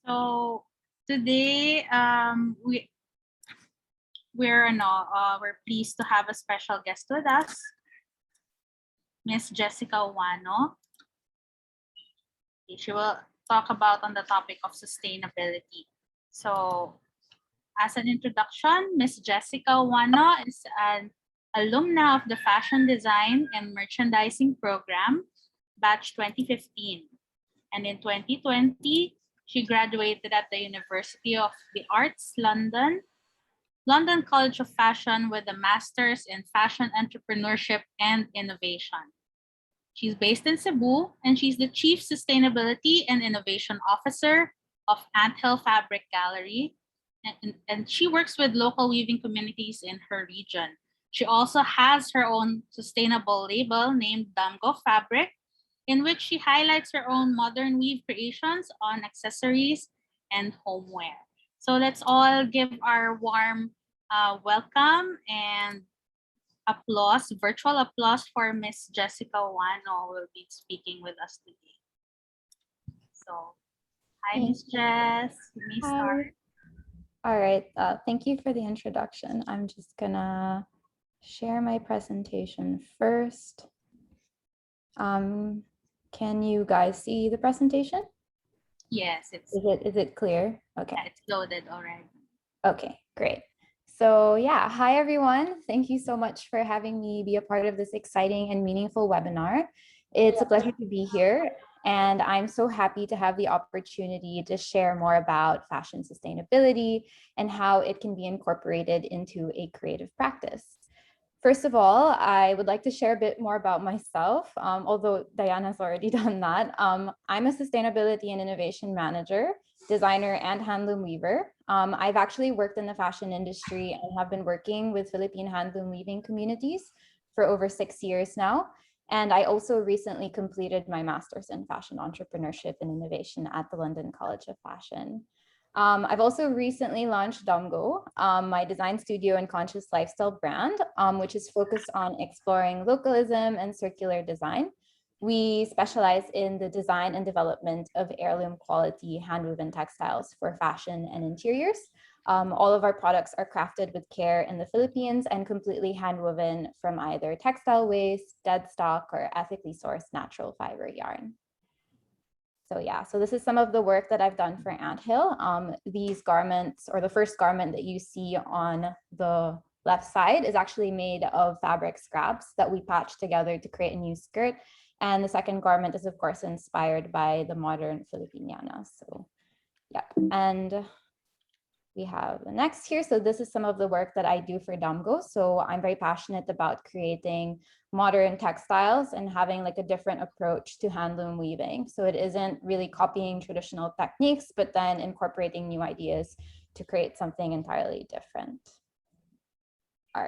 So today, we're pleased to have a special guest with us, Miss Jessica Ouano. She will talk about on the topic of sustainability. So, as an introduction, Miss Jessica Ouano is an alumna of the Fashion Design and Merchandising Program, batch 2015. And in 2020, she graduated at the University of the Arts, London College of Fashion with a master's in fashion entrepreneurship and innovation. She's based in Cebu, and she's the Chief Sustainability and Innovation Officer of Anthill Fabric Gallery, and she works with local weaving communities in her region. She also has her own sustainable label named DAMGO Fabric, in which she highlights her own modern weave creations on accessories and homeware. So let's all give our warm welcome and applause, virtual applause for Miss Jessica Ouano, who will be speaking with us today. So, hi, Miss Jess. You may start. All right. Thank you for the introduction. I'm just gonna share my presentation first. Can you guys see the presentation? Yes, is it clear? Okay. Yeah, it's loaded already. Okay, great. So yeah, hi everyone. Thank you so much for having me be a part of this exciting and meaningful webinar. It's a pleasure to be here, and I'm so happy to have the opportunity to share more about fashion sustainability and how it can be incorporated into a creative practice. First of all, I would like to share a bit more about myself, although Diana's already done that. I'm a sustainability and innovation manager, designer, and handloom weaver. I've actually worked in the fashion industry and have been working with Philippine handloom weaving communities for over 6 years now. And I also recently completed my master's in fashion entrepreneurship and innovation at the London College of Fashion. I've also recently launched DAMGO, my design studio and conscious lifestyle brand, which is focused on exploring localism and circular design. We specialize in the design and development of heirloom quality handwoven textiles for fashion and interiors. All of our products are crafted with care in the Philippines and completely handwoven from either textile waste, dead stock, or ethically sourced natural fiber yarn. So yeah, so this is some of the work that I've done for Anthill. These garments, or the first garment that you see on the left side, is actually made of fabric scraps that we patched together to create a new skirt. And the second garment is, of course, inspired by the modern Filipiniana. So yeah, and we have the next here. So this is some of the work that I do for DAMGO. So I'm very passionate about creating modern textiles and having like a different approach to handloom weaving. So it isn't really copying traditional techniques, but then incorporating new ideas to create something entirely different. All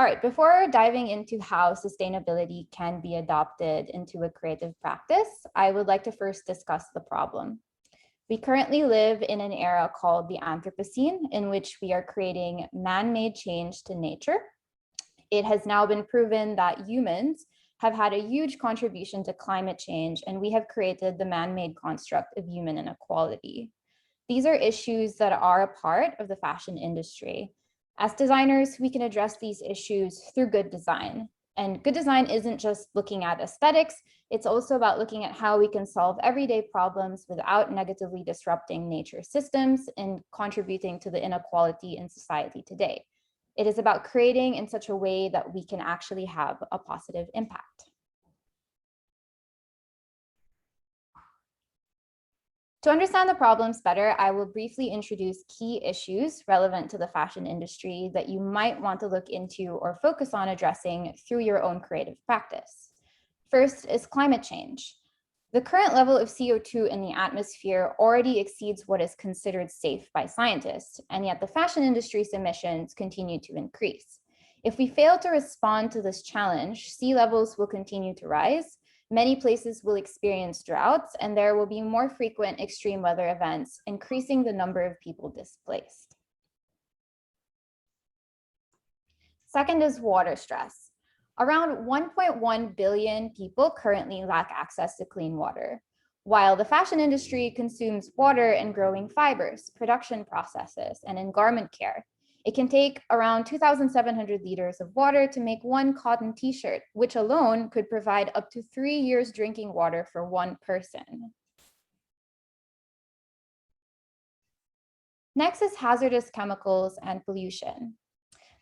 right, before diving into how sustainability can be adopted into a creative practice, I would like to first discuss the problem. We currently live in an era called the Anthropocene, in which we are creating man-made change to nature. It has now been proven that humans have had a huge contribution to climate change, and we have created the man-made construct of human inequality. These are issues that are a part of the fashion industry. As designers, we can address these issues through good design. And good design isn't just looking at aesthetics, it's also about looking at how we can solve everyday problems without negatively disrupting nature systems and contributing to the inequality in society today. It is about creating in such a way that we can actually have a positive impact. To understand the problems better, I will briefly introduce key issues relevant to the fashion industry that you might want to look into or focus on addressing through your own creative practice. First is climate change. The current level of CO2 in the atmosphere already exceeds what is considered safe by scientists, and yet the fashion industry's emissions continue to increase. If we fail to respond to this challenge, sea levels will continue to rise, many places will experience droughts, and there will be more frequent extreme weather events, increasing the number of people displaced. Second is water stress. Around 1.1 billion people currently lack access to clean water. while the fashion industry consumes water in growing fibers, production processes, and in garment care. It can take around 2,700 liters of water to make one cotton t-shirt, which alone could provide up to 3 years drinking water for one person. Next is hazardous chemicals and pollution.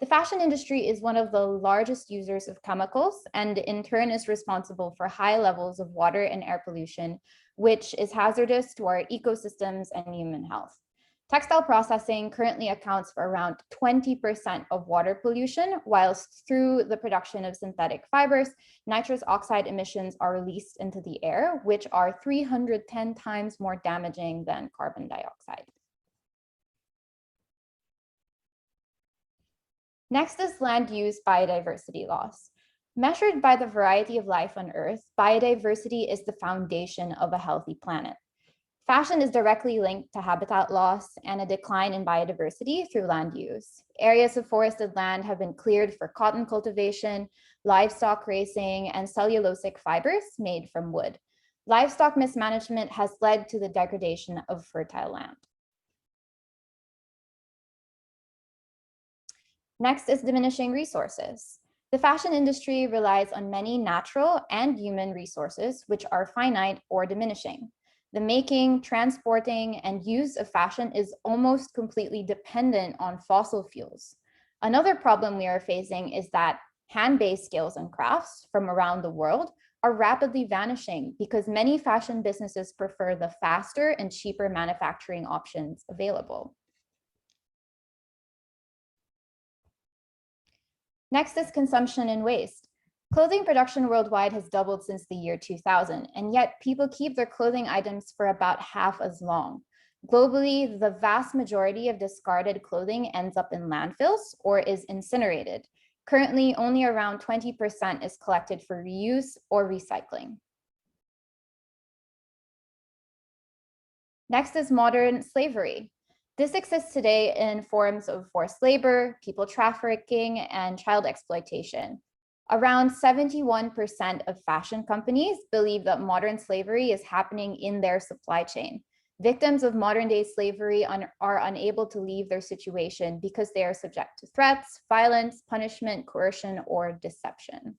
The fashion industry is one of the largest users of chemicals and in turn is responsible for high levels of water and air pollution, which is hazardous to our ecosystems and human health. Textile processing currently accounts for around 20% of water pollution, whilst through the production of synthetic fibers, nitrous oxide emissions are released into the air, which are 310 times more damaging than carbon dioxide. Next is land use biodiversity loss. Measured by the variety of life on Earth, biodiversity is the foundation of a healthy planet. Fashion is directly linked to habitat loss and a decline in biodiversity through land use. Areas of forested land have been cleared for cotton cultivation, livestock raising, and cellulosic fibers made from wood. Livestock mismanagement has led to the degradation of fertile land. Next is diminishing resources. The fashion industry relies on many natural and human resources, which are finite or diminishing. The making, transporting, and use of fashion is almost completely dependent on fossil fuels. Another problem we are facing is that hand-based skills and crafts from around the world are rapidly vanishing because many fashion businesses prefer the faster and cheaper manufacturing options available. Next is consumption and waste. Clothing production worldwide has doubled since the year 2000, and yet people keep their clothing items for about half as long. Globally, the vast majority of discarded clothing ends up in landfills or is incinerated. Currently, only around 20% is collected for reuse or recycling. Next is modern slavery. This exists today in forms of forced labor, people trafficking, and child exploitation. Around 71% of fashion companies believe that modern slavery is happening in their supply chain. Victims of modern-day slavery are unable to leave their situation because they are subject to threats, violence, punishment, coercion, or deception.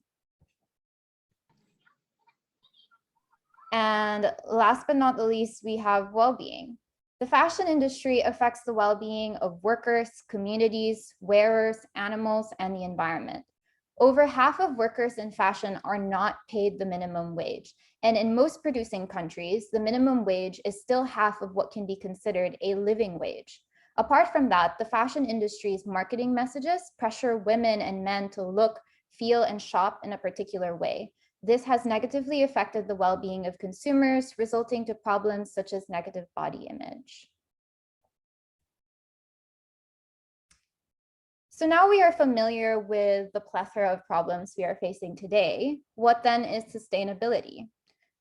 And last but not the least, we have well-being. The fashion industry affects the well-being of workers, communities, wearers, animals, and the environment. Over half of workers in fashion are not paid the minimum wage. And in most producing countries, the minimum wage is still half of what can be considered a living wage. Apart from that, the fashion industry's marketing messages pressure women and men to look, feel, and shop in a particular way. This has negatively affected the well-being of consumers, resulting to problems such as negative body image. So now we are familiar with the plethora of problems we are facing today. What then is sustainability?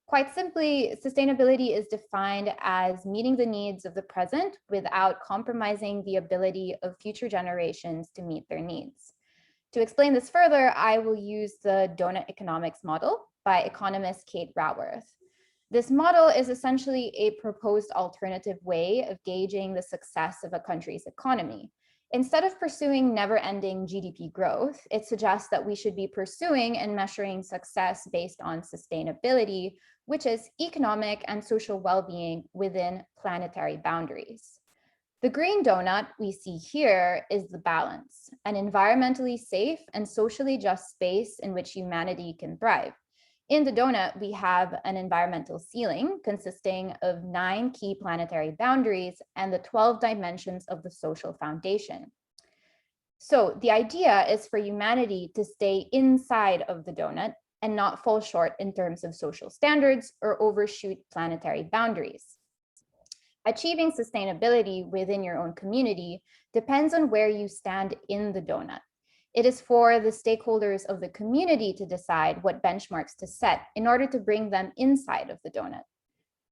Quite simply, sustainability is defined as meeting the needs of the present without compromising the ability of future generations to meet their needs. To explain this further, I will use the donut economics model by economist Kate Raworth. This model is essentially a proposed alternative way of gauging the success of a country's economy. Instead of pursuing never-ending GDP growth, it suggests that we should be pursuing and measuring success based on sustainability, which is economic and social well-being within planetary boundaries. The green donut we see here is the balance, an environmentally safe and socially just space in which humanity can thrive. In the donut, we have an environmental ceiling consisting of 9 key planetary boundaries and the 12 dimensions of the social foundation. So the idea is for humanity to stay inside of the donut and not fall short in terms of social standards or overshoot planetary boundaries. Achieving sustainability within your own community depends on where you stand in the donut. It is for the stakeholders of the community to decide what benchmarks to set in order to bring them inside of the donut.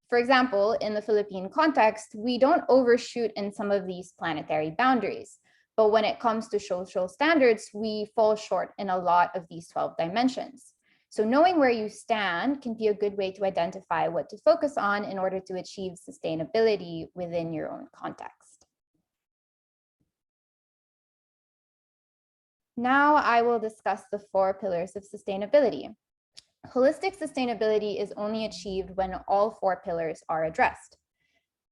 For example, in the Philippine context, we don't overshoot in some of these planetary boundaries, but when it comes to social standards, we fall short in a lot of these 12 dimensions. So knowing where you stand can be a good way to identify what to focus on in order to achieve sustainability within your own context. Now I will discuss the 4 pillars of sustainability. Holistic sustainability is only achieved when all 4 pillars are addressed.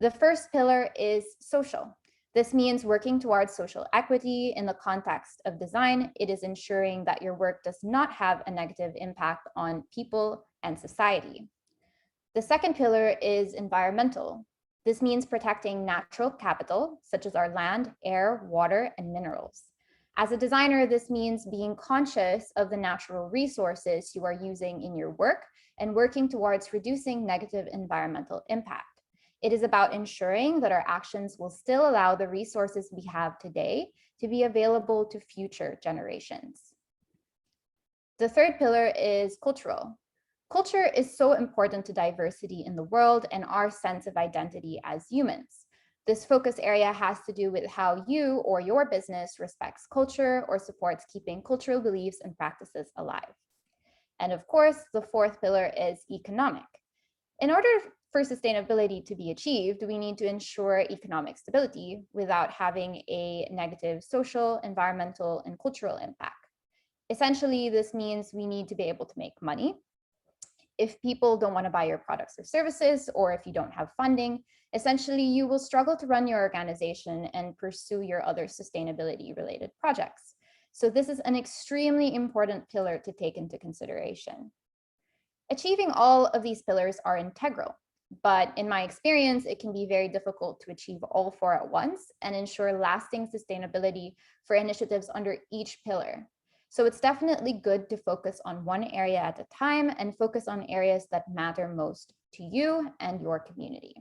The first pillar is social. This means working towards social equity in the context of design. It is ensuring that your work does not have a negative impact on people and society. The second pillar is environmental. This means protecting natural capital, such as our land, air, water, and minerals. As a designer, this means being conscious of the natural resources you are using in your work and working towards reducing negative environmental impact. It is about ensuring that our actions will still allow the resources we have today to be available to future generations. The third pillar is cultural. Culture is so important to diversity in the world and our sense of identity as humans. This focus area has to do with how you or your business respects culture or supports keeping cultural beliefs and practices alive. And of course, the fourth pillar is economic. In order for sustainability to be achieved, we need to ensure economic stability without having a negative social, environmental, and cultural impact. Essentially, this means we need to be able to make money. If people don't want to buy your products or services, or if you don't have funding, essentially you will struggle to run your organization and pursue your other sustainability related projects. So this is an extremely important pillar to take into consideration. Achieving all of these pillars are integral, but in my experience, it can be very difficult to achieve all 4 at once and ensure lasting sustainability for initiatives under each pillar. So it's definitely good to focus on one area at a time and focus on areas that matter most to you and your community.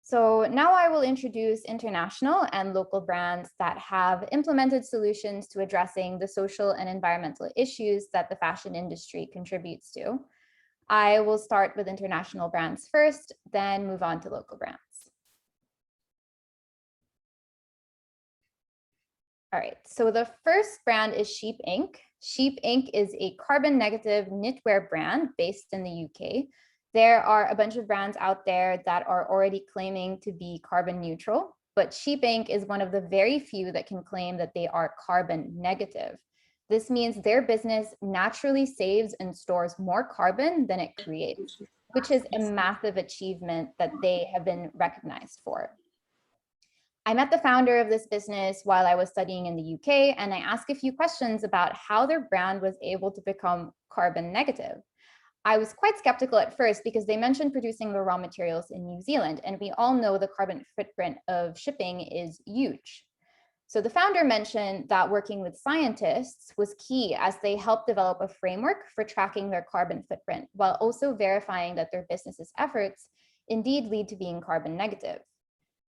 So now I will introduce international and local brands that have implemented solutions to addressing the social and environmental issues that the fashion industry contributes to. I will start with international brands first, then move on to local brands. All right, so the first brand is Sheep Inc. Sheep Inc. is a carbon negative knitwear brand based in the UK. There are a bunch of brands out there that are already claiming to be carbon neutral, but Sheep Inc. is one of the very few that can claim that they are carbon negative. This means their business naturally saves and stores more carbon than it creates, which is a massive achievement that they have been recognized for. I met the founder of this business while I was studying in the UK, and I asked a few questions about how their brand was able to become carbon negative. I was quite skeptical at first because they mentioned producing the raw materials in New Zealand, and we all know the carbon footprint of shipping is huge. So the founder mentioned that working with scientists was key as they helped develop a framework for tracking their carbon footprint while also verifying that their business's efforts indeed lead to being carbon negative.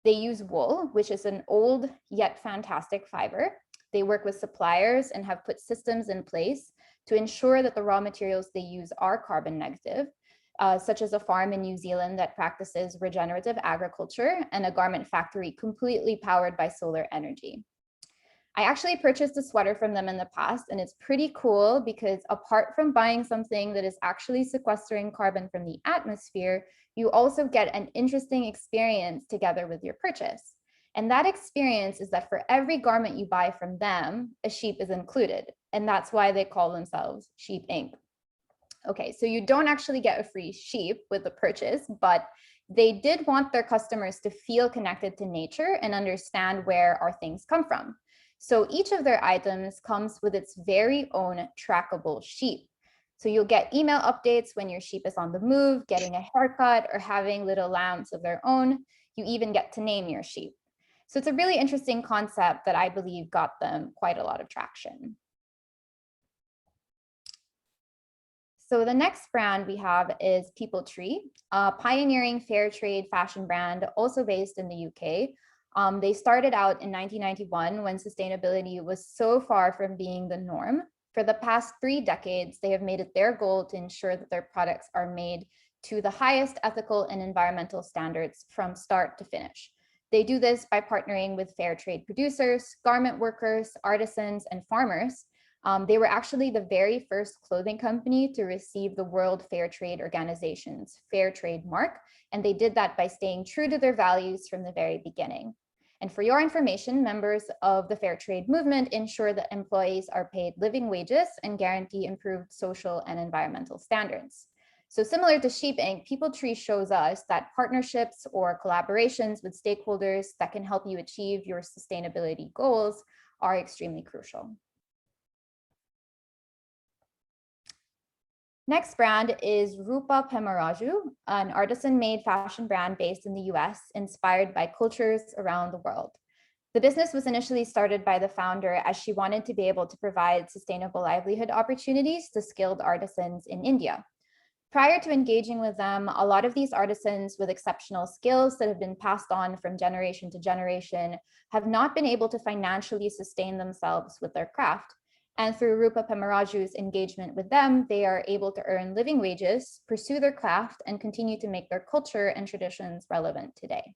They use wool, which is an old yet fantastic fiber. They work with suppliers and have put systems in place to ensure that the raw materials they use are carbon negative, such as a farm in New Zealand that practices regenerative agriculture and a garment factory completely powered by solar energy. I actually purchased a sweater from them in the past, and it's pretty cool because apart from buying something that is actually sequestering carbon from the atmosphere, you also get an interesting experience together with your purchase. And that experience is that for every garment you buy from them, a sheep is included. And that's why they call themselves Sheep Inc. Okay, so you don't actually get a free sheep with the purchase, but they did want their customers to feel connected to nature and understand where our things come from. So each of their items comes with its very own trackable sheep. So you'll get email updates when your sheep is on the move, getting a haircut, or having little lambs of their own. You even get to name your sheep. So it's a really interesting concept that I believe got them quite a lot of traction. So the next brand we have is People Tree, a pioneering fair trade fashion brand also based in the UK. They started out in 1991 when sustainability was so far from being the norm. For the past 3 decades, they have made it their goal to ensure that their products are made to the highest ethical and environmental standards from start to finish. They do this by partnering with fair trade producers, garment workers, artisans, and farmers, They were actually the very first clothing company to receive the World Fair Trade Organization's Fair Trade mark, and they did that by staying true to their values from the very beginning. And for your information, members of the fair trade movement ensure that employees are paid living wages and guarantee improved social and environmental standards. So similar to Sheep Inc., People Tree shows us that partnerships or collaborations with stakeholders that can help you achieve your sustainability goals are extremely crucial. Next brand is Rupa Pemaraju, an artisan-made fashion brand based in the US, inspired by cultures around the world. The business was initially started by the founder as she wanted to be able to provide sustainable livelihood opportunities to skilled artisans in India. Prior to engaging with them, a lot of these artisans with exceptional skills that have been passed on from generation to generation have not been able to financially sustain themselves with their craft. And through Rupa Pemaraju's engagement with them, they are able to earn living wages, pursue their craft, and continue to make their culture and traditions relevant today.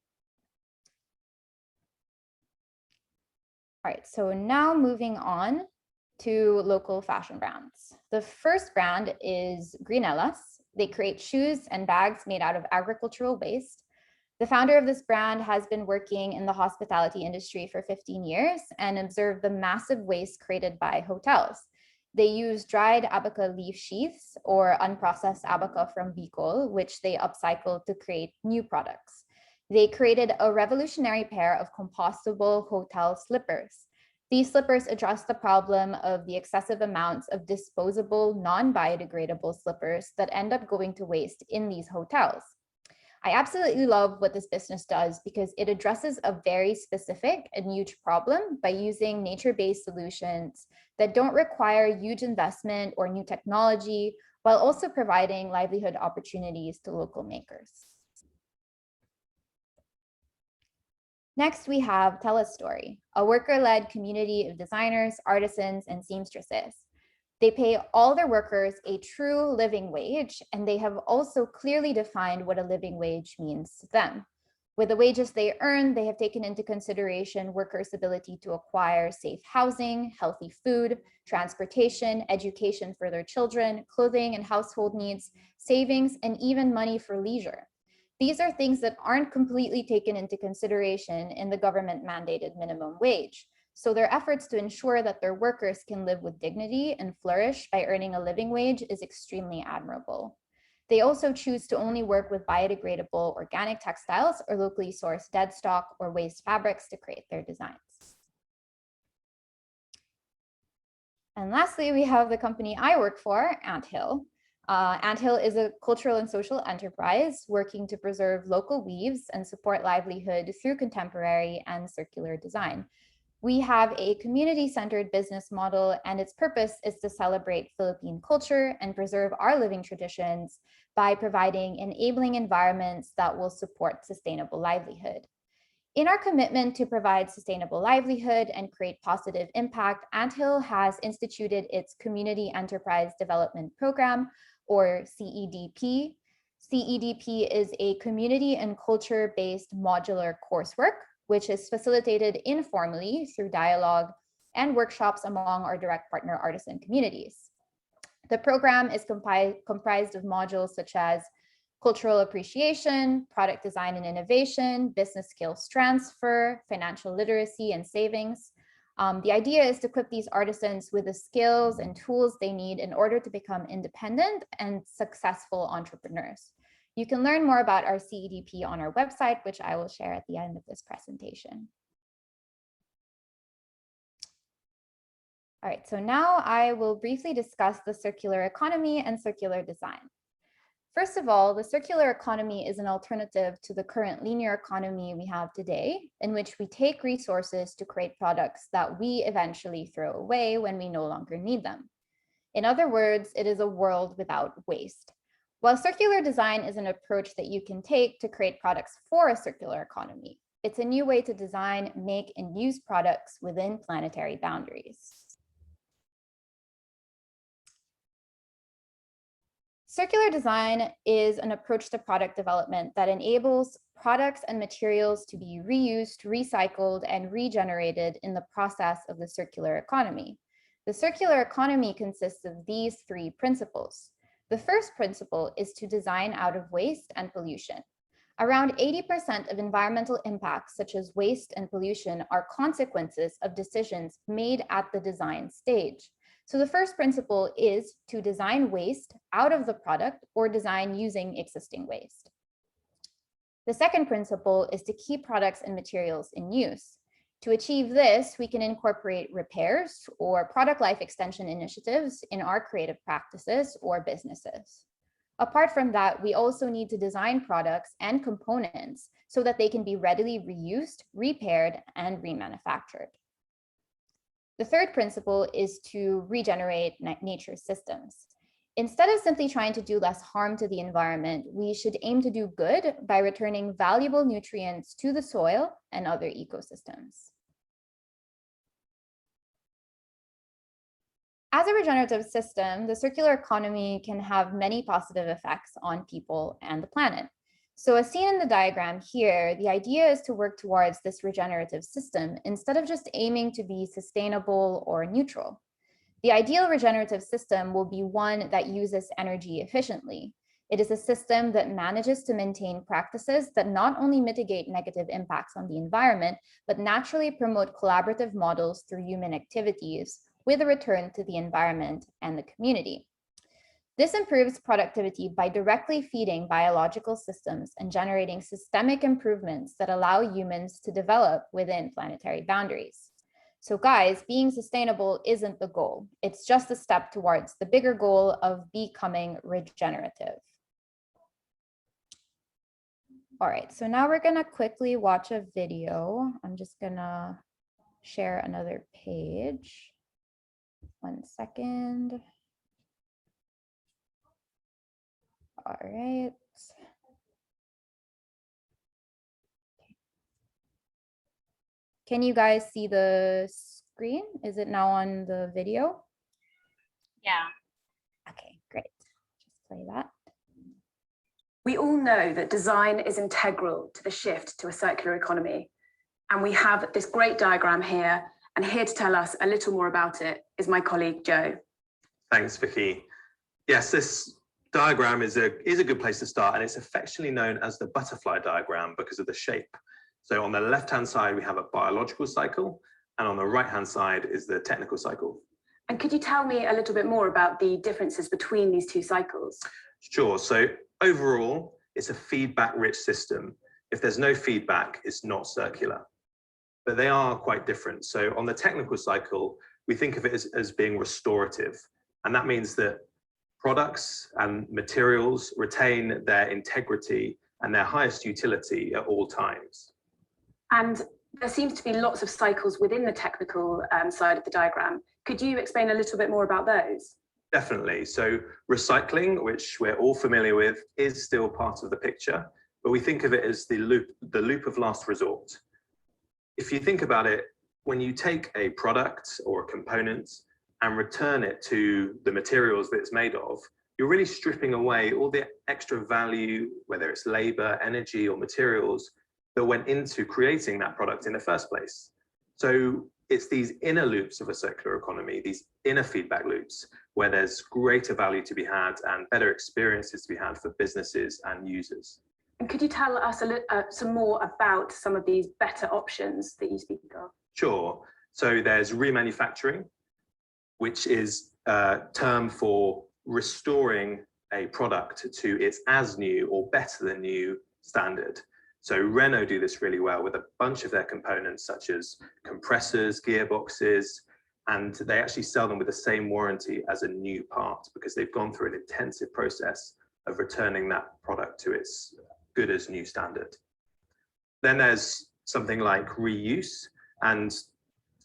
All right, so now moving on to local fashion brands. The first brand is GREENWASHING. They create shoes and bags made out of agricultural waste. The founder of this brand has been working in the hospitality industry for 15 years and observed the massive waste created by hotels. They use dried abaca leaf sheaths or unprocessed abaca from Bicol, which they upcycle to create new products. They created a revolutionary pair of compostable hotel slippers. These slippers address the problem of the excessive amounts of disposable, non-biodegradable slippers that end up going to waste in these hotels. I absolutely love what this business does because it addresses a very specific and huge problem by using nature-based solutions that don't require huge investment or new technology, while also providing livelihood opportunities to local makers. Next, we have Tell a Story, a worker-led community of designers, artisans, and seamstresses. They pay all their workers a true living wage, and they have also clearly defined what a living wage means to them. With the wages they earn, they have taken into consideration workers' ability to acquire safe housing, healthy food, transportation, education for their children, clothing and household needs, savings, and even money for leisure. These are things that aren't completely taken into consideration in the government-mandated minimum wage. So their efforts to ensure that their workers can live with dignity and flourish by earning a living wage is extremely admirable. They also choose to only work with biodegradable organic textiles or locally sourced dead stock or waste fabrics to create their designs. And lastly, we have the company I work for, Anthill. Anthill is a cultural and social enterprise working to preserve local weaves and support livelihood through contemporary and circular design. We have a community-centered business model, and its purpose is to celebrate Philippine culture and preserve our living traditions by providing enabling environments that will support sustainable livelihood. In our commitment to provide sustainable livelihood and create positive impact, Anthill has instituted its Community Enterprise Development Program, or CEDP. CEDP is a community and culture-based modular coursework which is facilitated informally through dialogue and workshops among our direct partner artisan communities. The program is comprised of modules such as cultural appreciation, product design and innovation, business skills transfer, financial literacy and savings. The idea is to equip these artisans with the skills and tools they need in order to become independent and successful entrepreneurs. You can learn more about our CEDP on our website, which I will share at the end of this presentation. All right, so now I will briefly discuss the circular economy and circular design. First of all, the circular economy is an alternative to the current linear economy we have today, in which we take resources to create products that we eventually throw away when we no longer need them. In other words, it is a world without waste. While circular design is an approach that you can take to create products for a circular economy, it's a new way to design, make, and use products within planetary boundaries. Circular design is an approach to product development that enables products and materials to be reused, recycled, and regenerated in the process of the circular economy. The circular economy consists of these three principles. The first principle is to design out of waste and pollution. Around 80% of environmental impacts, such as waste and pollution, are consequences of decisions made at the design stage. So the first principle is to design waste out of the product or design using existing waste. The second principle is to keep products and materials in use. To achieve this, we can incorporate repairs or product life extension initiatives in our creative practices or businesses. Apart from that, we also need to design products and components so that they can be readily reused, repaired, and remanufactured. The third principle is to regenerate nature systems. Instead of simply trying to do less harm to the environment, we should aim to do good by returning valuable nutrients to the soil and other ecosystems. As a regenerative system, the circular economy can have many positive effects on people and the planet. So as seen in the diagram here, the idea is to work towards this regenerative system instead of just aiming to be sustainable or neutral. The ideal regenerative system will be one that uses energy efficiently. It is a system that manages to maintain practices that not only mitigate negative impacts on the environment, but naturally promote collaborative models through human activities with a return to the environment and the community. This improves productivity by directly feeding biological systems and generating systemic improvements that allow humans to develop within planetary boundaries. So guys, being sustainable isn't the goal. It's just a step towards the bigger goal of becoming regenerative. All right, so now we're gonna quickly watch a video. I'm just gonna share another page. 1 second. All right. Can you guys see the screen? Is it now on the video? Yeah. Okay, great. Just play that. We all know that design is integral to the shift to a circular economy. And we have this great diagram here, and here to tell us a little more about it is my colleague, Joe. Thanks, Vicky. Yes, this diagram is a good place to start, and it's affectionately known as the butterfly diagram because of the shape. So on the left-hand side, we have a biological cycle, and on the right-hand side is the technical cycle. And could you tell me a little bit more about the differences between these two cycles? Sure. So overall, it's a feedback-rich system. If there's no feedback, it's not circular. But they are quite different. So on the technical cycle, we think of it as being restorative. And that means that products and materials retain their integrity and their highest utility at all times. And there seems to be lots of cycles within the technical side of the diagram. Could you explain a little bit more about those? Definitely. So recycling, which we're all familiar with, is still part of the picture, but we think of it as the loop of last resort. If you think about it, when you take a product or a component and return it to the materials that it's made of, you're really stripping away all the extra value, whether it's labor, energy, or materials that went into creating that product in the first place. So it's these inner loops of a circular economy, these inner feedback loops, where there's greater value to be had and better experiences to be had for businesses and users. And could you tell us some more about some of these better options that you speak of? Sure. So there's remanufacturing, which is a term for restoring a product to its as new or better than new standard. So Renault do this really well with a bunch of their components, such as compressors, gearboxes, and they actually sell them with the same warranty as a new part because they've gone through an intensive process of returning that product to its good as new standard. Then there's something like reuse, and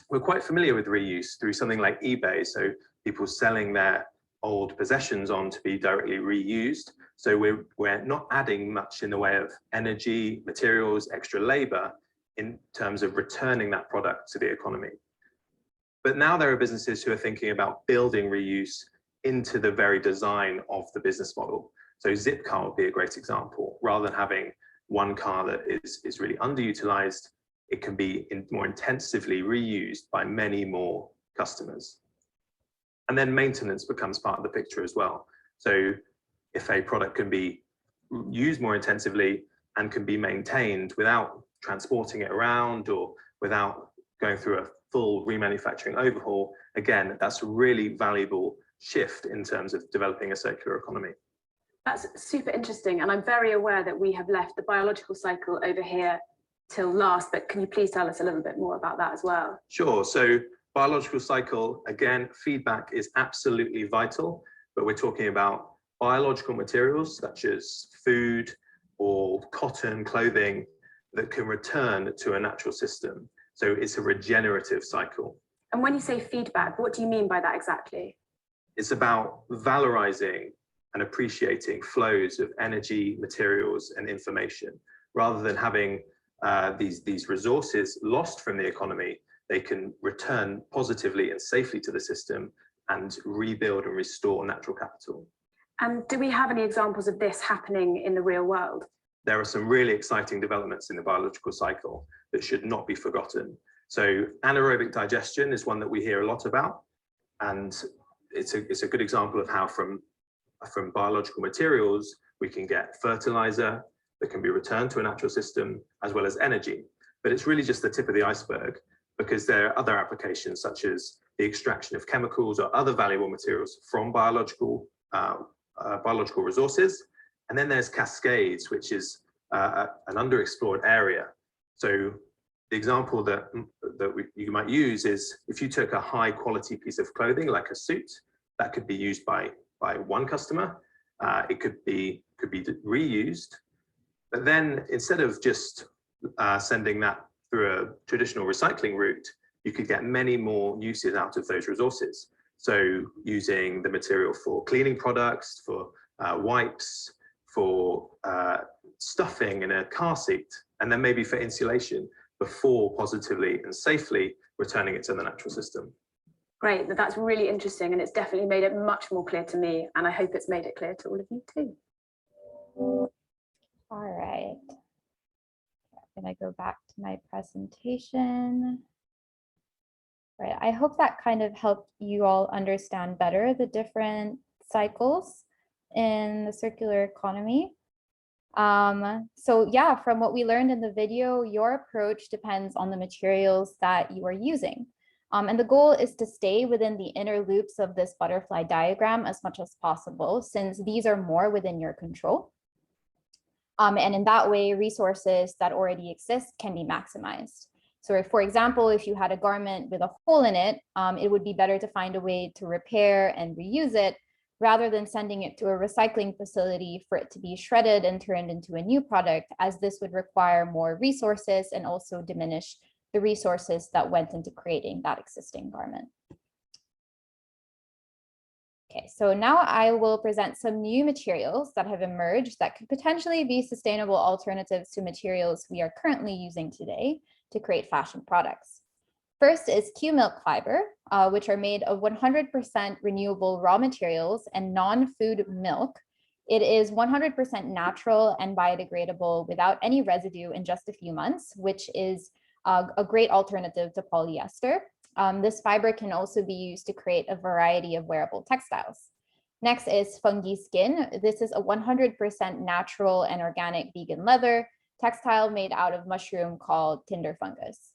we're quite familiar with reuse through something like eBay. So people selling their old possessions on to be directly reused. So we're not adding much in the way of energy, materials, extra labor in terms of returning that product to the economy. But now there are businesses who are thinking about building reuse into the very design of the business model. So Zipcar would be a great example. Rather than having one car that is really underutilized, it can be more intensively reused by many more customers. And then maintenance becomes part of the picture as well. So if a product can be used more intensively and can be maintained without transporting it around or without going through a full remanufacturing overhaul, again, that's a really valuable shift in terms of developing a circular economy. That's super interesting. And I'm very aware that we have left the biological cycle over here till last, but can you please tell us a little bit more about that as well? Sure. So biological cycle, again, feedback is absolutely vital, but we're talking about biological materials such as food or cotton, clothing that can return to a natural system. So it's a regenerative cycle. And when you say feedback, what do you mean by that exactly? It's about valorizing and appreciating flows of energy, materials, and information. Rather than having these resources lost from the economy, they can return positively and safely to the system and rebuild and restore natural capital. And do we have any examples of this happening in the real world? There are some really exciting developments in the biological cycle that should not be forgotten. So anaerobic digestion is one that we hear a lot about, and it's a good example of how from biological materials we can get fertilizer that can be returned to a natural system, as well as energy. But it's really just the tip of the iceberg, because there are other applications such as the extraction of chemicals or other valuable materials from biological resources. And then there's cascades, which is an underexplored area. So the example that you might use is if you took a high quality piece of clothing, like a suit, that could be used by one customer. It could be reused. But then instead of just sending that through a traditional recycling route, you could get many more uses out of those resources. So using the material for cleaning products, for wipes, for stuffing in a car seat, and then maybe for insulation before positively and safely returning it to the natural system. Great, that's really interesting, and it's definitely made it much more clear to me, and I hope it's made it clear to all of you too. All right. I'm going to go back to my presentation. Right, I hope that kind of helped you all understand better the different cycles in the circular economy. So yeah, from what we learned in the video, your approach depends on the materials that you are using. And the goal is to stay within the inner loops of this butterfly diagram as much as possible, since these are more within your control. And in that way, resources that already exist can be maximized. So if, for example, if you had a garment with a hole in it, it would be better to find a way to repair and reuse it rather than sending it to a recycling facility for it to be shredded and turned into a new product, as this would require more resources and also diminish the resources that went into creating that existing garment. Okay, so now I will present some new materials that have emerged that could potentially be sustainable alternatives to materials we are currently using today to create fashion products. First is Q milk fiber, which are made of 100% renewable raw materials and non-food milk. It is 100% natural and biodegradable without any residue in just a few months, which is a great alternative to polyester. This fiber can also be used to create a variety of wearable textiles. Next is Fungi Skin. This is a 100% natural and organic vegan leather textile made out of mushroom called tinder fungus.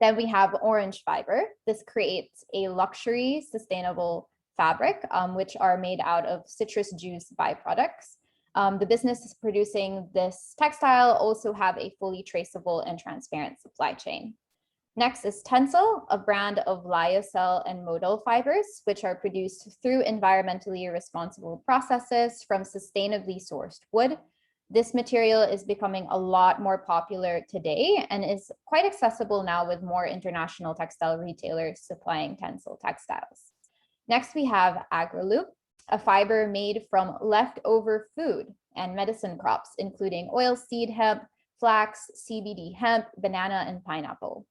Then we have Orange Fiber. This creates a luxury sustainable fabric, which are made out of citrus juice byproducts. The business producing this textile also have a fully traceable and transparent supply chain. Next is Tencel, a brand of lyocell and modal fibers, which are produced through environmentally responsible processes from sustainably sourced wood. This material is becoming a lot more popular today and is quite accessible now with more international textile retailers supplying Tencel textiles. Next, we have AgriLoop, a fiber made from leftover food and medicine crops, including oilseed hemp, flax, CBD hemp, banana, and pineapple.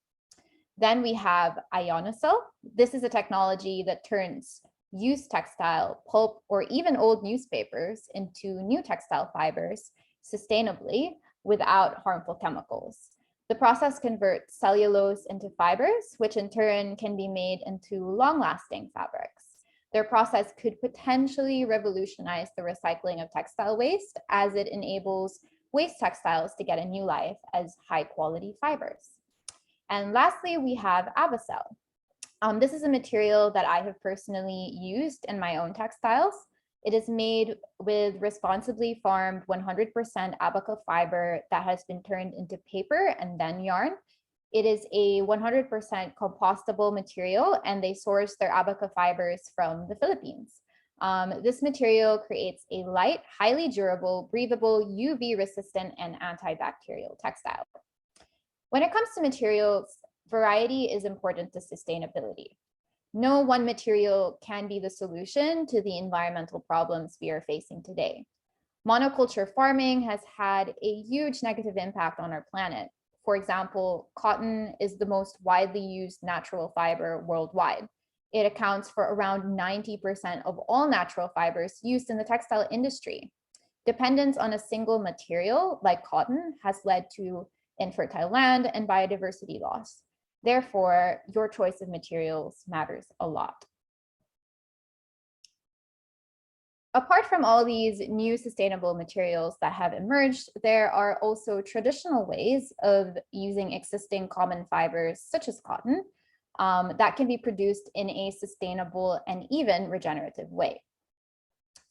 Then we have Ionosil. This is a technology that turns used textile, pulp, or even old newspapers into new textile fibers sustainably without harmful chemicals. The process converts cellulose into fibers, which in turn can be made into long-lasting fabrics. Their process could potentially revolutionize the recycling of textile waste, as it enables waste textiles to get a new life as high quality fibers. And lastly, we have Avocel. This is a material that I have personally used in my own textiles. It is made with responsibly farmed 100% abaca fiber that has been turned into paper and then yarn. It is a 100% compostable material, and they source their abaca fibers from the Philippines. This material creates a light, highly durable, breathable, UV resistant, and antibacterial textile. When it comes to materials, variety is important to sustainability. No one material can be the solution to the environmental problems we are facing today. Monoculture farming has had a huge negative impact on our planet. For example, cotton is the most widely used natural fiber worldwide. It accounts for around 90% of all natural fibers used in the textile industry. Dependence on a single material, like cotton, has led to infertile land and biodiversity loss. Therefore, your choice of materials matters a lot. Apart from all these new sustainable materials that have emerged, there are also traditional ways of using existing common fibers, such as cotton, that can be produced in a sustainable and even regenerative way.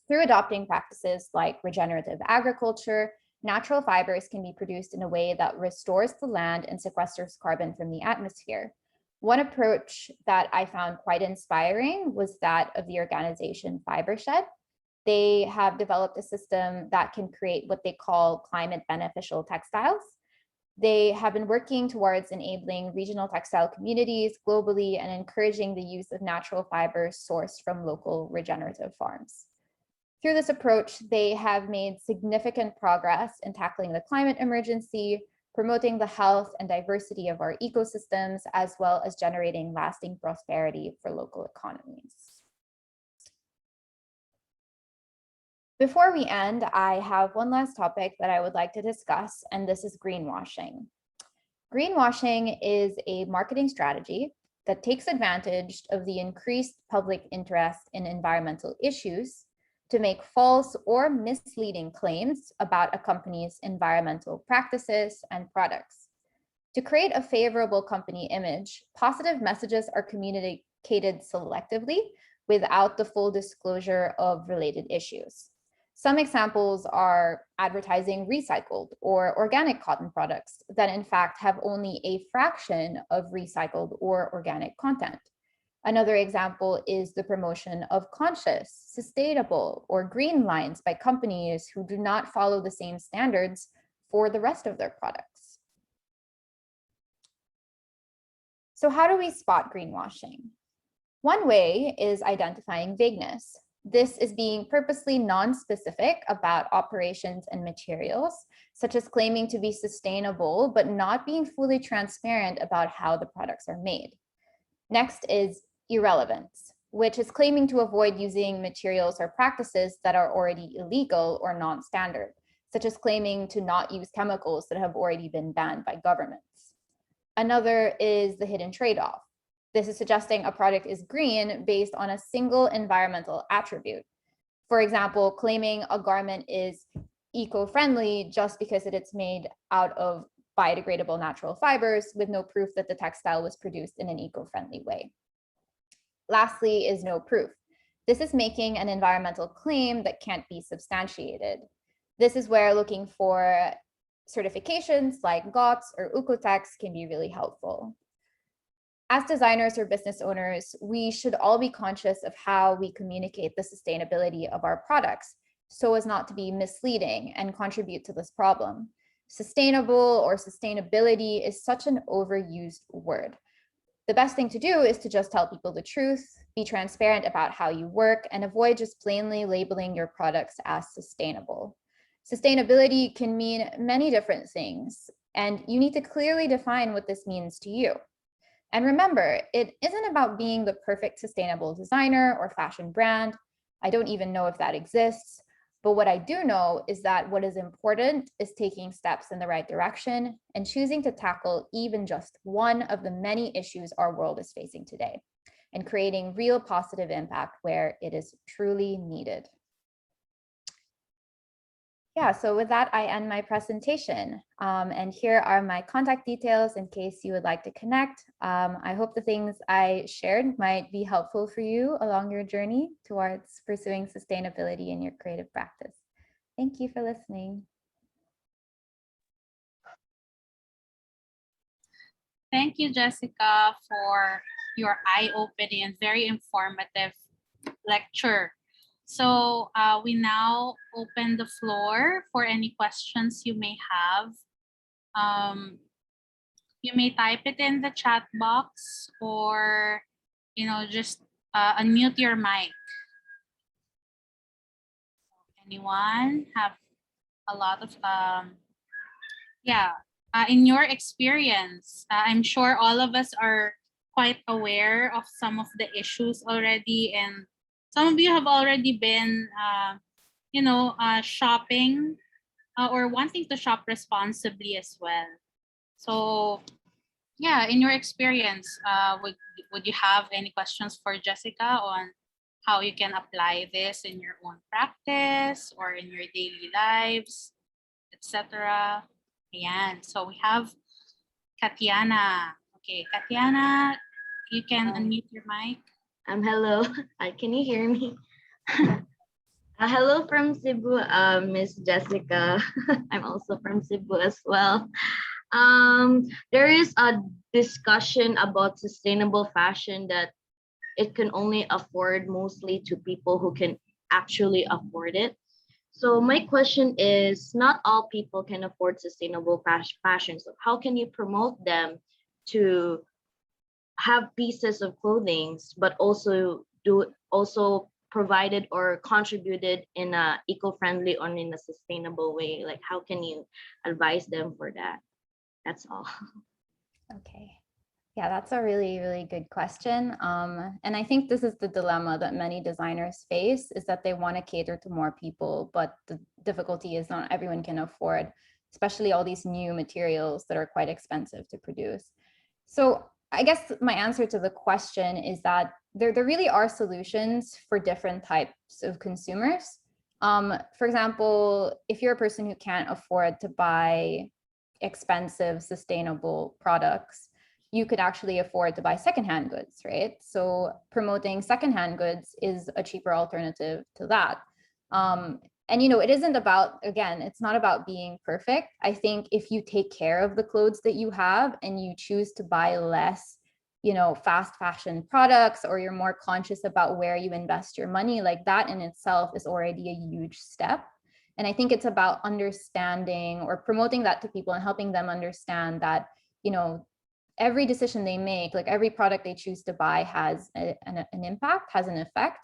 Through adopting practices like regenerative agriculture, natural fibers can be produced in a way that restores the land and sequesters carbon from the atmosphere. One approach that I found quite inspiring was that of the organization Fibershed. They have developed a system that can create what they call climate beneficial textiles. They have been working towards enabling regional textile communities globally and encouraging the use of natural fibers sourced from local regenerative farms. Through this approach, they have made significant progress in tackling the climate emergency, promoting the health and diversity of our ecosystems, as well as generating lasting prosperity for local economies. Before we end, I have one last topic that I would like to discuss, and this is greenwashing. Greenwashing is a marketing strategy that takes advantage of the increased public interest in environmental issues to make false or misleading claims about a company's environmental practices and products. To create a favorable company image, positive messages are communicated selectively without the full disclosure of related issues. Some examples are advertising recycled or organic cotton products that in fact have only a fraction of recycled or organic content. Another example is the promotion of conscious, sustainable, or green lines by companies who do not follow the same standards for the rest of their products. So how do we spot greenwashing? One way is identifying vagueness. This is being purposely non-specific about operations and materials, such as claiming to be sustainable, but not being fully transparent about how the products are made. Next is irrelevance, which is claiming to avoid using materials or practices that are already illegal or non-standard, such as claiming to not use chemicals that have already been banned by governments. Another is the hidden trade-off. This is suggesting a product is green based on a single environmental attribute. For example, claiming a garment is eco-friendly just because it's made out of biodegradable natural fibers with no proof that the textile was produced in an eco-friendly way. Lastly is no proof. This is making an environmental claim that can't be substantiated. This is where looking for certifications like GOTS or Oeko-Tex can be really helpful. As designers or business owners, we should all be conscious of how we communicate the sustainability of our products so as not to be misleading and contribute to this problem. Sustainable or sustainability is such an overused word. The best thing to do is to just tell people the truth, be transparent about how you work, and avoid just plainly labeling your products as sustainable. Sustainability can mean many different things, and you need to clearly define what this means to you. And remember, it isn't about being the perfect sustainable designer or fashion brand. I don't even know if that exists. But what I do know is that what is important is taking steps in the right direction and choosing to tackle even just one of the many issues our world is facing today. and creating real positive impact where it is truly needed. Yeah, so with that, I end my presentation. And here are my contact details in case you would like to connect. I hope the things I shared might be helpful for you along your journey towards pursuing sustainability in your creative practice. Thank you for listening. Thank you, Jessica, for your eye-opening and very informative lecture. So we now open the floor for any questions you may have. You may type it in the chat box, or just unmute your mic. Anyone have a lot of in your experience, I'm sure all of us are quite aware of some of the issues already, and some of you have already been shopping or wanting to shop responsibly as well. So yeah, in your experience, would you have any questions for Jessica on how you can apply this in your own practice or in your daily lives, etc.? Ayan. So we have Katiana. Okay, Katiana, you can unmute your mic. Hello. Can you hear me? Hello from Cebu, Miss Jessica. I'm also from Cebu as well. There is a discussion about sustainable fashion that it can only afford mostly to people who can actually afford it. So my question is, not all people can afford sustainable fashion. So how can you promote them to have pieces of clothing, but also provided or contributed in a eco-friendly or in a sustainable way? Like, how can you advise them for that? That's all. Okay. Yeah, that's a really, really good question. And I think this is the dilemma that many designers face, is that they want to cater to more people, but the difficulty is not everyone can afford, especially all these new materials that are quite expensive to produce. So I guess my answer to the question is that there really are solutions for different types of consumers. For example, if you're a person who can't afford to buy expensive, sustainable products, you could actually afford to buy secondhand goods, right? So promoting secondhand goods is a cheaper alternative to that. And it isn't about, again, it's not about being perfect. I think if you take care of the clothes that you have and you choose to buy less, fast fashion products, or you're more conscious about where you invest your money, like that in itself is already a huge step. And I think it's about understanding or promoting that to people and helping them understand that, every decision they make, like every product they choose to buy has an impact, has an effect.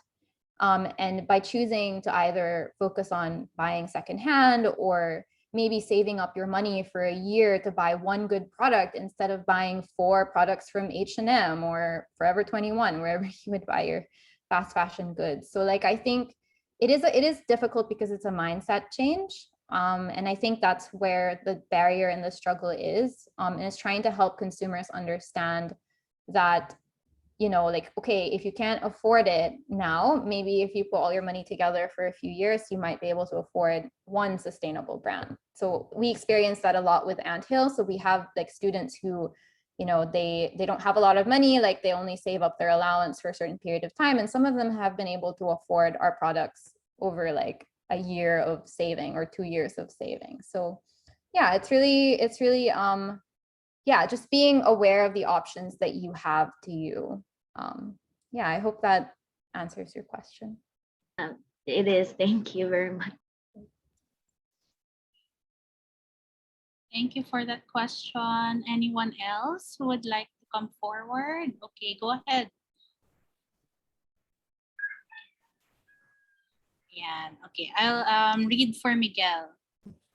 And by choosing to either focus on buying secondhand or maybe saving up your money for a year to buy one good product instead of buying 4 products from H&M or Forever 21, wherever you would buy your fast fashion goods. So like, I think it is difficult because it's a mindset change. And I think that's where the barrier and the struggle is, and it's trying to help consumers understand that, okay, if you can't afford it now, maybe if you put all your money together for a few years, you might be able to afford one sustainable brand. So we experience that a lot with Anthill. So we have like students who, they don't have a lot of money, like they only save up their allowance for a certain period of time. And some of them have been able to afford our products over like a year of saving or 2 years of saving. So yeah, it's really just being aware of the options that you have to you. Yeah, I hope that answers your question. It is. Thank you very much. Thank you for that question. Anyone else who would like to come forward? Okay, go ahead. Yeah, okay, I'll read for Miguel.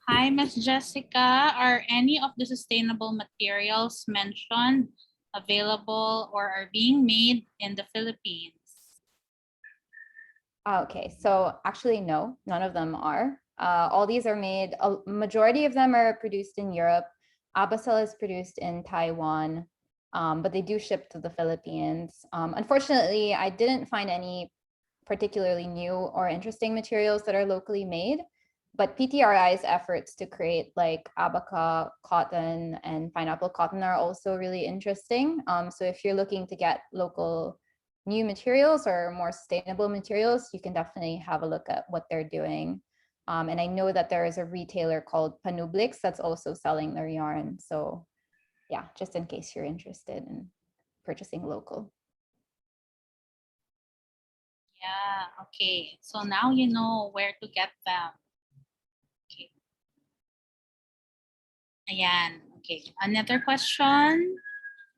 Hi, Ms. Jessica. Are any of the sustainable materials mentioned available or are being made in the Philippines? Okay, so actually, no, none of them are. All these are made, a majority of them are produced in Europe. Abasel is produced in Taiwan. but they do ship to the Philippines. Unfortunately, I didn't find any particularly new or interesting materials that are locally made, but PTRI's efforts to create like abaca cotton and pineapple cotton are also really interesting. So if you're looking to get local new materials or more sustainable materials, you can definitely have a look at what they're doing. And I know that there is a retailer called Panublix that's also selling their yarn. So yeah, just in case you're interested in purchasing local. Yeah, okay. So now you know where to get them. Okay. Ayan, okay. Another question.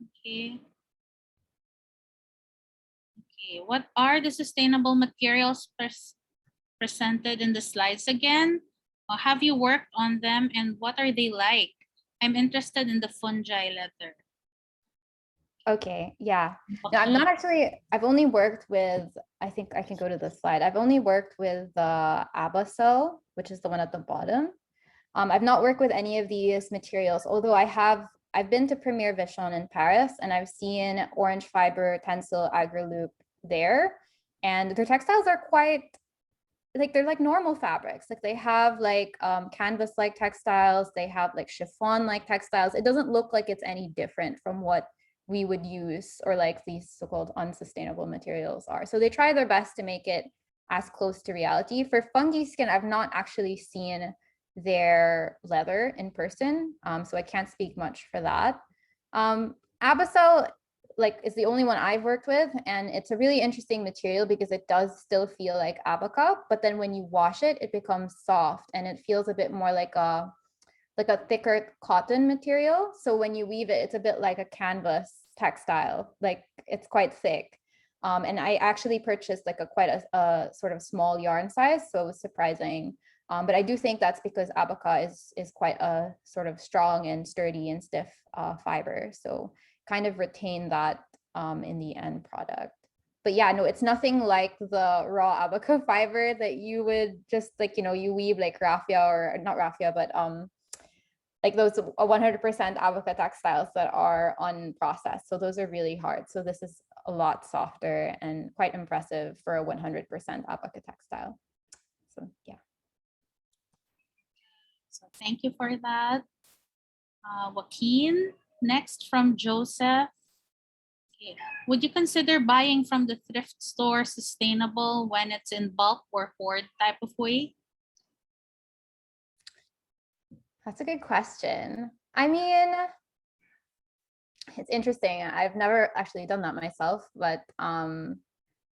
Okay. Okay, what are the sustainable materials presented in the slides again? Have you worked on them and what are they like? I'm interested in the fungi leather. Okay, yeah. No, I'm not actually, I've only worked with, I think I can go to the slide. I've only worked with the Abasol, which is the one at the bottom. I've not worked with any of these materials, although I've been to Premier Vichon in Paris and I've seen orange fiber Tencel Agroloop there. And their textiles are quite, like they're like normal fabrics. Like they have like canvas-like textiles, they have like chiffon-like textiles. It doesn't look like it's any different from what we would use or like these so-called unsustainable materials are. So they try their best to make it as close to reality. For fungi skin, I've not actually seen their leather in person, so I can't speak much for that. Abasol like is the only one I've worked with, and it's a really interesting material because it does still feel like abaca, but then when you wash it, it becomes soft and it feels a bit more like a thicker cotton material. So when you weave it, it's a bit like a canvas textile, like it's quite thick. And I actually purchased like quite a sort of small yarn size, so it was surprising. But I do think that's because abaca is quite a sort of strong and sturdy and stiff fiber. So kind of retain that in the end product. But yeah, no, it's nothing like the raw abaca fiber that you would just like, you know, you weave like raffia or not raffia, but like those 100% abaca textiles that are unprocessed. So those are really hard. So this is a lot softer and quite impressive for a 100% abaca textile. So yeah. So thank you for that. Joaquin, next from Joseph. Okay. Would you consider buying from the thrift store sustainable when it's in bulk or hoard type of way? That's a good question. I mean, it's interesting. I've never actually done that myself, but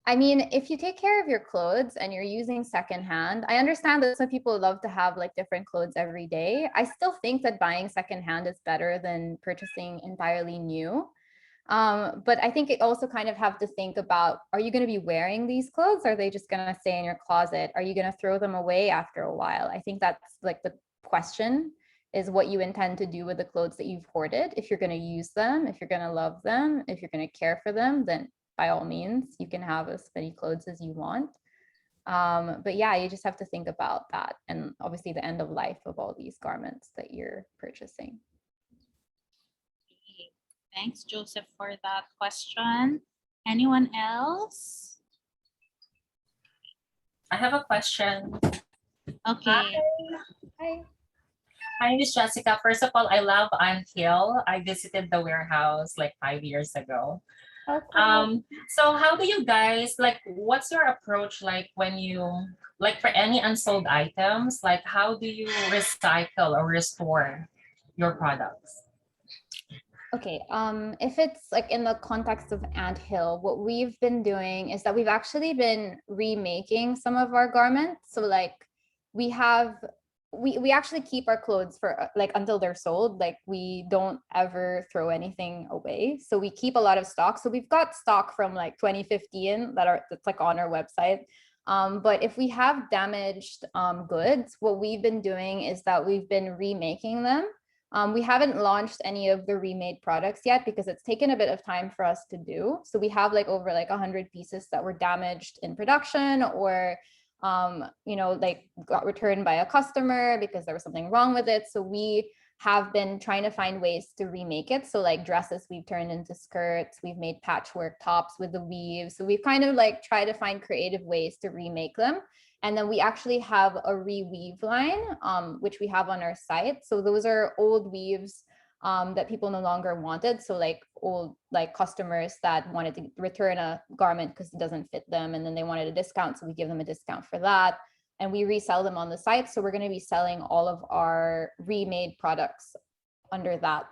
I mean, if you take care of your clothes and you're using secondhand, I understand that some people love to have like different clothes every day. I still think that buying secondhand is better than purchasing entirely new. But I think it also kind of have to think about, are you going to be wearing these clothes? Or are they just going to stay in your closet? Are you going to throw them away after a while? I think that's like the question, is what you intend to do with the clothes that you've hoarded. If you're going to use them, if you're going to love them, if you're going to care for them, then by all means, you can have as many clothes as you want. But yeah, you just have to think about that. And obviously the end of life of all these garments that you're purchasing. Thanks, Joseph, for that question. Anyone else? I have a question. Okay. Hi. Hi, Miss Jessica. First of all, I love Untitled. I visited the warehouse like 5 years ago. Okay. So how do you guys, like, what's your approach like when you, like for any unsold items, like how do you recycle or restore your products? Okay, if it's like in the context of Anthill, what we've been doing is that we've actually been remaking some of our garments. So like we actually keep our clothes for like until they're sold. Like we don't ever throw anything away. So we keep a lot of stock. So we've got stock from like 2015 that's like on our website. But if we have damaged goods, what we've been doing is that we've been remaking them. We haven't launched any of the remade products yet because it's taken a bit of time for us to do. So we have like over like 100 pieces that were damaged in production or, you know, like got returned by a customer because there was something wrong with it. So we have been trying to find ways to remake it. So like dresses we've turned into skirts, we've made patchwork tops with the weaves. So we've kind of like tried to find creative ways to remake them. And then we actually have a reweave line, which we have on our site. So those are old weaves that people no longer wanted. So like old like customers that wanted to return a garment because it doesn't fit them, and then they wanted a discount. So we give them a discount for that. And we resell them on the site. So we're going to be selling all of our remade products under that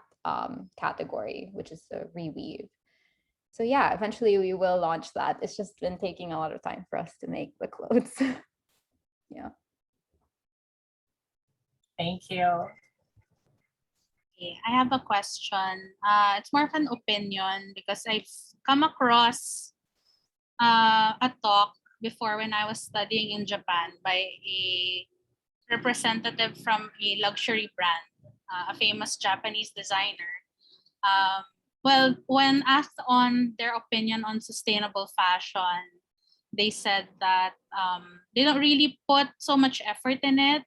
category, which is the reweave. So yeah, eventually we will launch that. It's just been taking a lot of time for us to make the clothes. Yeah. Thank you. Okay, I have a question. It's more of an opinion because I've come across a talk before when I was studying in Japan by a representative from a luxury brand, a famous Japanese designer. Well, when asked on their opinion on sustainable fashion, they said that they don't really put so much effort in it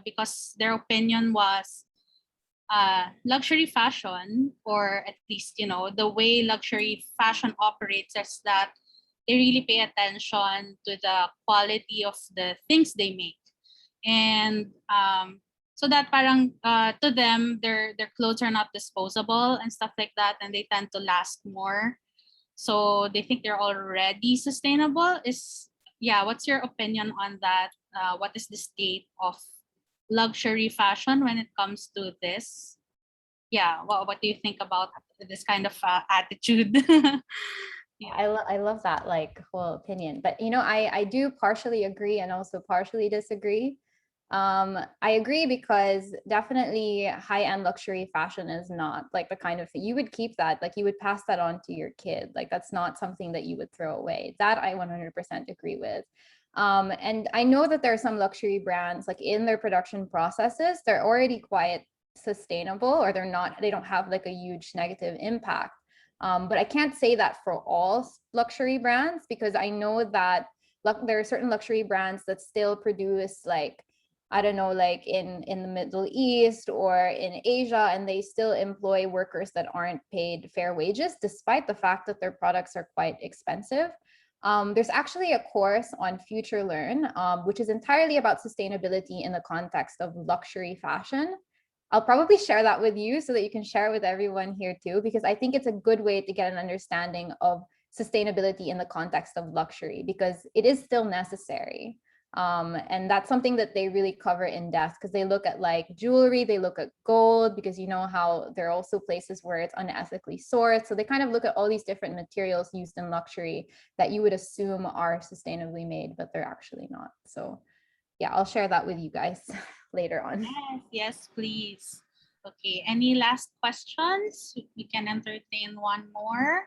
because their opinion was luxury fashion, or at least, you know, the way luxury fashion operates is that they really pay attention to the quality of the things they make. And so that parang to them, their clothes are not disposable and stuff like that, and they tend to last more. So they think they're already sustainable. What's your opinion on that? What is the state of luxury fashion when it comes to this? Yeah, what do you think about this kind of attitude? I love that like whole opinion, but you know, I do partially agree and also partially disagree. I agree because definitely high-end luxury fashion is not like the kind of thing you would keep that, like you would pass that on to your kid. Like that's not something that you would throw away. That I 100% agree with. And I know that there are some luxury brands like in their production processes, they're already quite sustainable, or they don't have like a huge negative impact. But I can't say that for all luxury brands, because I know that there are certain luxury brands that still produce like, I don't know, like in the Middle East or in Asia, and they still employ workers that aren't paid fair wages, despite the fact that their products are quite expensive. There's actually a course on Future Learn, which is entirely about sustainability in the context of luxury fashion. I'll probably share that with you so that you can share it with everyone here too, because I think it's a good way to get an understanding of sustainability in the context of luxury, because it is still necessary. And that's something that they really cover in depth, because they look at like jewelry, they look at gold, because you know how there are also places where it's unethically sourced. So they kind of look at all these different materials used in luxury that you would assume are sustainably made, but they're actually not. So yeah, I'll share that with you guys later on. Yes, please. Okay, any last questions? We can entertain one more.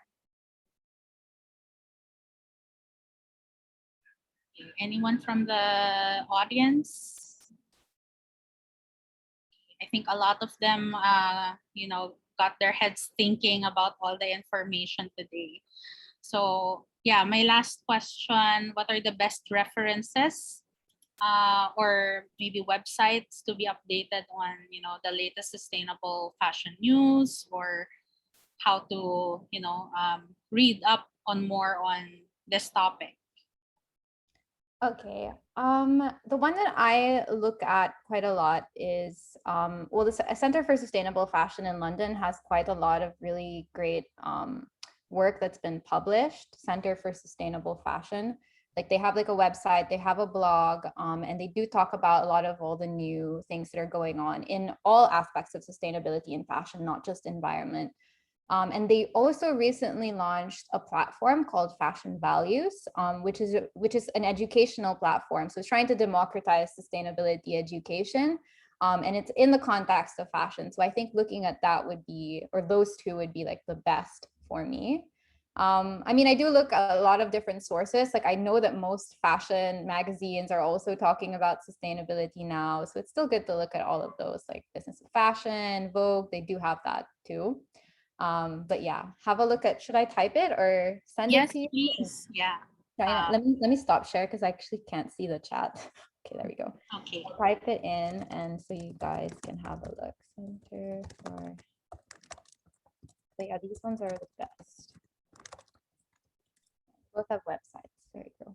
Okay, anyone from the audience? I think a lot of them, got their heads thinking about all the information today. So yeah, my last question, what are the best references or maybe websites to be updated on, the latest sustainable fashion news, or how to, read up on more on this topic? Okay, the one that I look at quite a lot is, well, the Center for Sustainable Fashion in London has quite a lot of really great work that's been published. Center for Sustainable Fashion, like they have like a website, they have a blog, and they do talk about a lot of all the new things that are going on in all aspects of sustainability in fashion, not just environment. And they also recently launched a platform called Fashion Values, which is an educational platform. So it's trying to democratize sustainability education, and it's in the context of fashion. So I think looking at that would be, or those two would be like the best for me. I mean, I do look at a lot of different sources. Like I know that most fashion magazines are also talking about sustainability now. So it's still good to look at all of those, like Business of Fashion, Vogue, they do have that too. But yeah, have a look at, should I type it or send it to you? Yes, please. Yeah. Diana, let me stop share because I actually can't see the chat. Okay, there we go. Okay. I'll type it in and so you guys can have a look. Center for. So yeah, these ones are the best. Both have websites. There you go.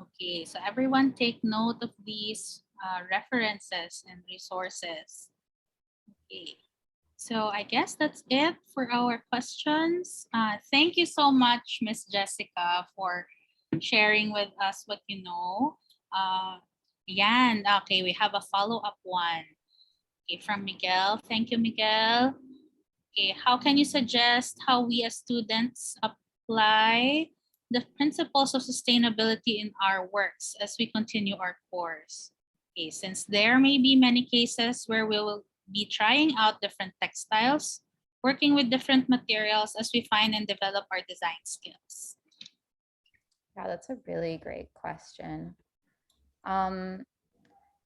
Okay, so everyone take note of these references and resources. Okay, so I guess that's it for our questions. Thank you so much, Miss Jessica, for sharing with us what you know. Yan, okay, we have a follow-up one. Okay, from Miguel. Thank you, Miguel. Okay, how can you suggest how we as students apply the principles of sustainability in our works as we continue our course? Okay, since there may be many cases where we will be trying out different textiles, working with different materials as we find and develop our design skills. Yeah, that's a really great question.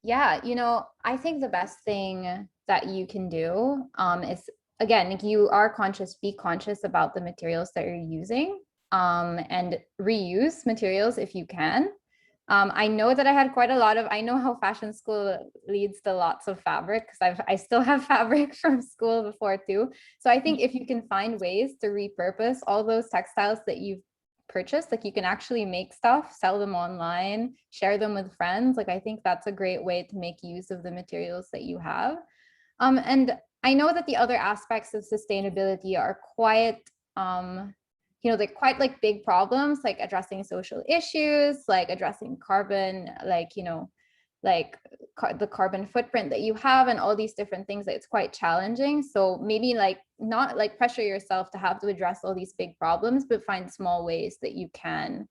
Yeah, you know, I think the best thing that you can do is, again, if you are conscious, be conscious about the materials that you're using and reuse materials if you can. I know that I had quite a lot of, I know how fashion school leads to lots of fabric because I still have fabric from school before too. So I think if you can find ways to repurpose all those textiles that you've purchased, like you can actually make stuff, sell them online, share them with friends. Like I think that's a great way to make use of the materials that you have. And I know that the other aspects of sustainability are quite, you know, they're quite like big problems, like addressing social issues, like addressing carbon, like, you know, like the carbon footprint that you have and all these different things, that it's quite challenging. So maybe like not like pressure yourself to have to address all these big problems, but find small ways that you can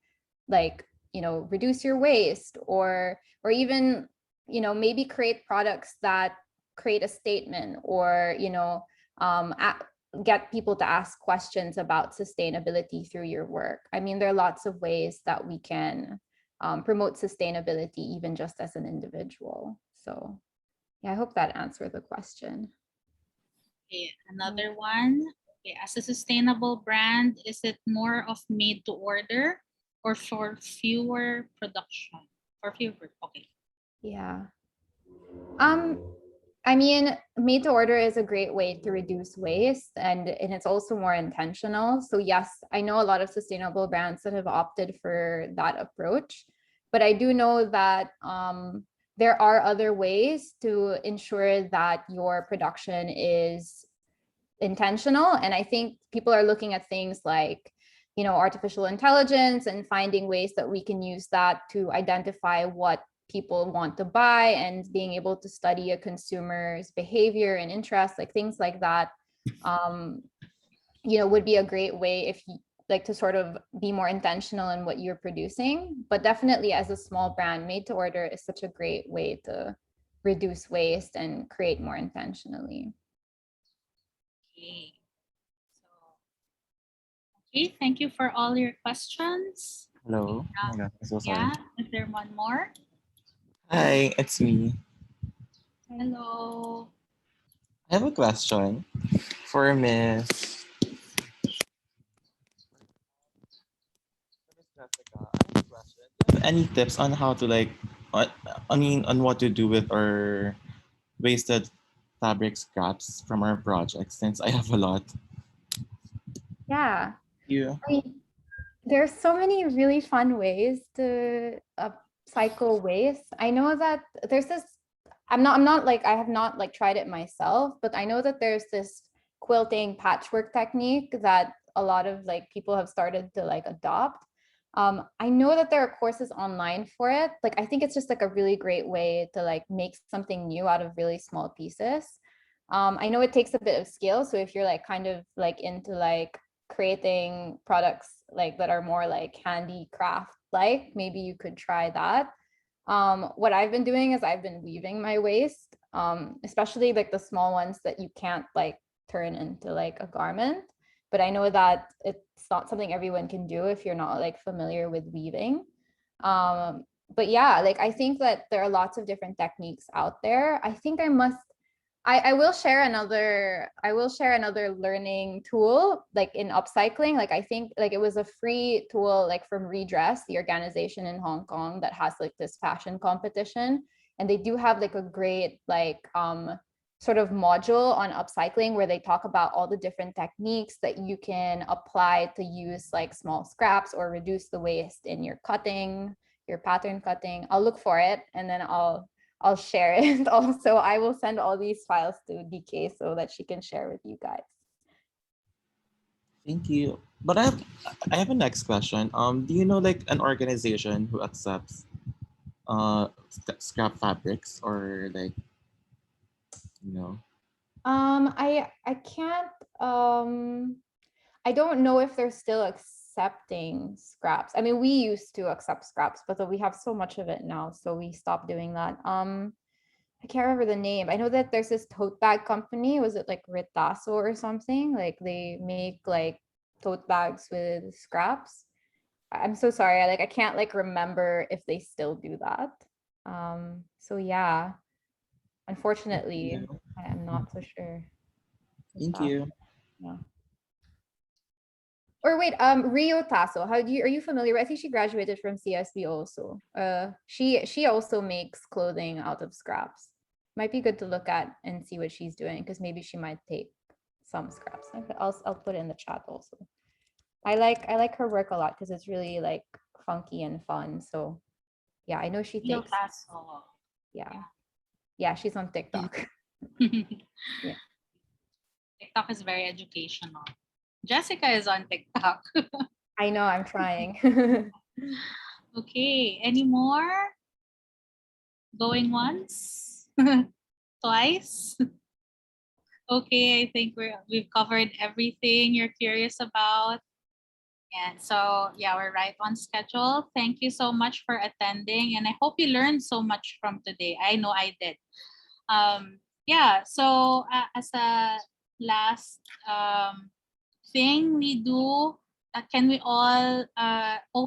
like, you know, reduce your waste or even, you know, maybe create products that create a statement or, you know, get people to ask questions about sustainability through your work. I mean, there are lots of ways that we can promote sustainability, even just as an individual. So yeah, I hope that answered the question. Okay, another one. Okay, as a sustainable brand, is it more of made to order or for fewer production? For fewer, okay. Yeah. I mean, made to order is a great way to reduce waste and it's also more intentional. So yes, I know a lot of sustainable brands that have opted for that approach, but I do know that there are other ways to ensure that your production is intentional. And I think people are looking at things like, you know, artificial intelligence and finding ways that we can use that to identify what people want to buy and being able to study a consumer's behavior and interest, like things like that, you know, would be a great way if you like to sort of be more intentional in what you're producing. But definitely as a small brand, made to order is such a great way to reduce waste and create more intentionally. Okay. So, okay, thank you for all your questions. Hello. Oh my God, I'm so sorry. Yeah, is there one more? Hi, it's me. Hello. I have a question for Miss Jessica. I have a question. Do you have any tips on how to like, on what to do with our wasted fabric scraps from our projects? Since I have a lot. Yeah. You. I mean, there's so many really fun ways to cycle waste. I know that there's this, I'm not like, I have not like tried it myself, but I know that there's this quilting patchwork technique that a lot of like people have started to like adopt. I know that there are courses online for it. Like, I think it's just like a really great way to like make something new out of really small pieces. I know it takes a bit of skill. So if you're like kind of like into like creating products like that are more like handicraft, like maybe you could try that. What I've been doing is I've been weaving my waist, especially like the small ones that you can't like turn into like a garment. But I know that it's not something everyone can do if you're not like familiar with weaving. But yeah, like I think that there are lots of different techniques out there. I think I will share another learning tool like in upcycling. Like I think like it was a free tool like from Redress, the organization in Hong Kong that has like this fashion competition. And they do have like a great like sort of module on upcycling where they talk about all the different techniques that you can apply to use like small scraps or reduce the waste in your cutting, your pattern cutting. I'll look for it and then I'll share it. Also, I will send all these files to DK so that she can share with you guys. Thank you. But I have a next question. Do you know like an organization who accepts scrap fabrics or like I can't I don't know if they're still accepting scraps. I mean, we used to accept scraps, but we have so much of it now, so we stopped doing that. I can't remember the name. I know that there's this tote bag company. Was it like Ritaso or something? Like they make like tote bags with scraps. I'm so sorry. I can't like remember if they still do that. So yeah, unfortunately, I'm not so sure. Thank you. Yeah. Or wait, Rio Tasso, are you familiar with? I think she graduated from CSB also. She also makes clothing out of scraps. Might be good to look at and see what she's doing because maybe she might take some scraps. I'll put it in the chat also. I like her work a lot because it's really like funky and fun. So yeah, I know she takes. Yeah, she's on TikTok. Yeah. TikTok is very educational. Jessica is on TikTok. I know, I'm trying. Okay, any more? Going once? Twice? Okay, I think we've covered everything you're curious about. And so, yeah, we're right on schedule. Thank you so much for attending. And I hope you learned so much from today. I know I did. Yeah, so as a last thing we do, can we all open